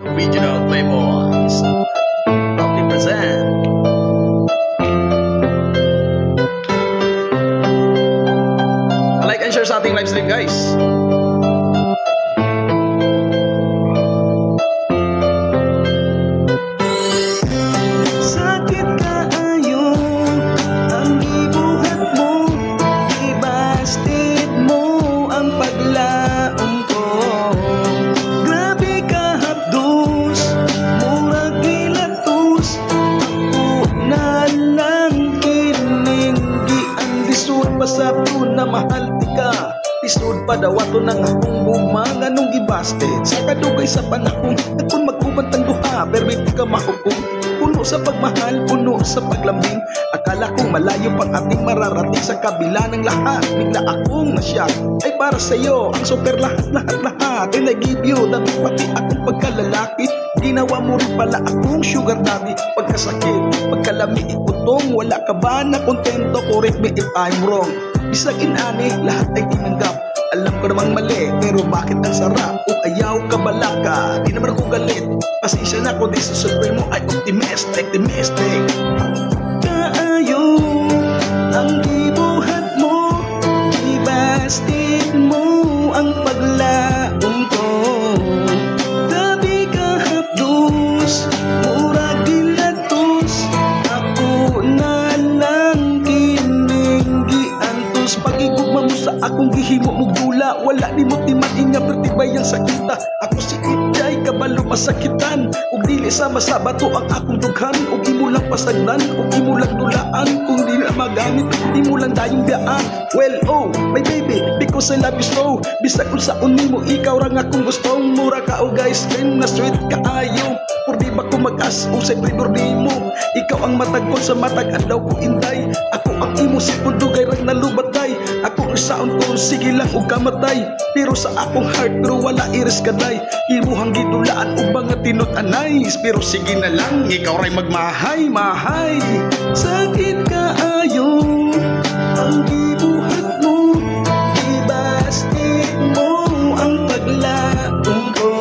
Original Playboys. Proudly present. Like and share sa ating live stream, guys. Sakit kaayo ang gibuhat mo, ibasted mo ang paglaom ko. Grabe ka hapdos, murag gilatos, ako na lang kining giandisod pasabto na mahal tika. Isod pa daw ato ng akong bumang anong gibasted sa kadugay sa panahon at kung magkubantang duha permit ka mahukom. Puno sa pagmahal, puno sa paglambing. Akala kong malayo pang ating mararating sa kabila ng lahat. Bigla akong nasyak ay para sa'yo ang super lahat. And I give you the pati akong pagkalalaki. Ginawa mo rin pala akong sugar daddy. Pagkasakit, pagkalami, ikutong. Wala ka ba na kontento? Correct me if I'm wrong. Bisag inani, lahat ay tinanggap. Alam ko namang mali, pero bakit ang sarap? Kung ayaw ka balaka, di naman ako galit. Pasensya na ko, di sa supremo ay optimistic. Kaayo ang gibuhat mo, ibasted mo ang paglaom ko. Gabi ka hapdos, murag gilatos, ako na lang kining giantos. Pagigugma mo sa akong gihimo mo gula, wala ni mo timan nga pertibay ang sakita. Ako si Itay, kabalo masakitan, ug dili sama sa bato ang akong dughan. Ug imo lang pasagdan, ug imo lang dulaan, kung di na magamit, imo lang dayong biyaan. Well, oh, my baby, because I love you so. Bisag kung sa unimo, ikaw rang akong gustong. Mura ka o guys, friend na sweet kaayo. Por di ba ko mag-as, usay pridor di mo. Ikaw ang matagkon sa matag adlaw ko inday. Ako ang imo si pundugay rang nalubatay. Ako ang saon ko, sige lang og kamatay. Pero sa akong heart, pero wala iris kaday. Imuhang gidulaan og mga tinut-anay. Pero sige na lang, ikaw ray magmahay. Sakit kaayo ang gibuhat mo, ibasted mo ang paglaom ko.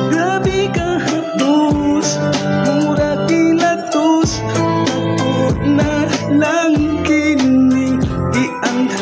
Grabe ka hapdos, murag gilatos, ako na lang kining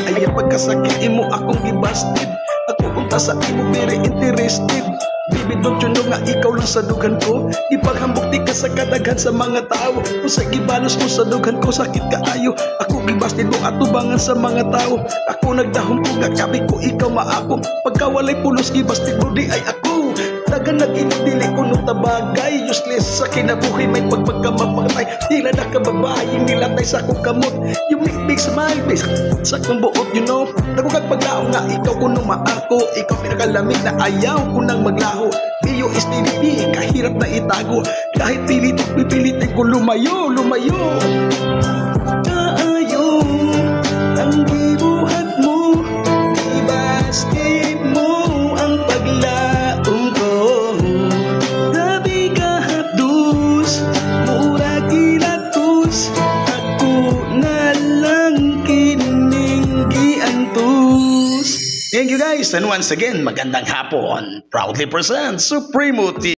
ay pagkasakit imo akong gibasted. Ako unta sa imo very interested. Baby, don't you know nga ikaw lang sa dugan ko. Ipaghambok di ka sa kadaghan sa mga tao. Kung sa gibalos mo sa dugan ko, sakit kaayo. Ako gibasted mo atubangan sa mga tao. Ako nagdahom ko, kakabi ko, ikaw maako. Pagkawalay pulos, gibasted mo di ay ako. Dagan nag-inudili ko nung tabagay. Useless sa kinabuhi, may pagpagkamapatay. Tila na kababaying nilatay sa akong kamot. You make me smile, base sa akong buot, you know. Nagugag paglaong nga ikaw kuno maako. Ikaw pinakalamig na ayaw ko nang maglaho. Iyo is tiniti, kahirap na itago. Kahit pilitin ko lumayo. Kaayo ang gibuhat mo, ibasted mo ang paglaom ko. Gabi ka hapdos, murag gilatos, ako na lang kining giantos. Thank you guys, and once again, magandang hapon. Proudly present Supremo TV.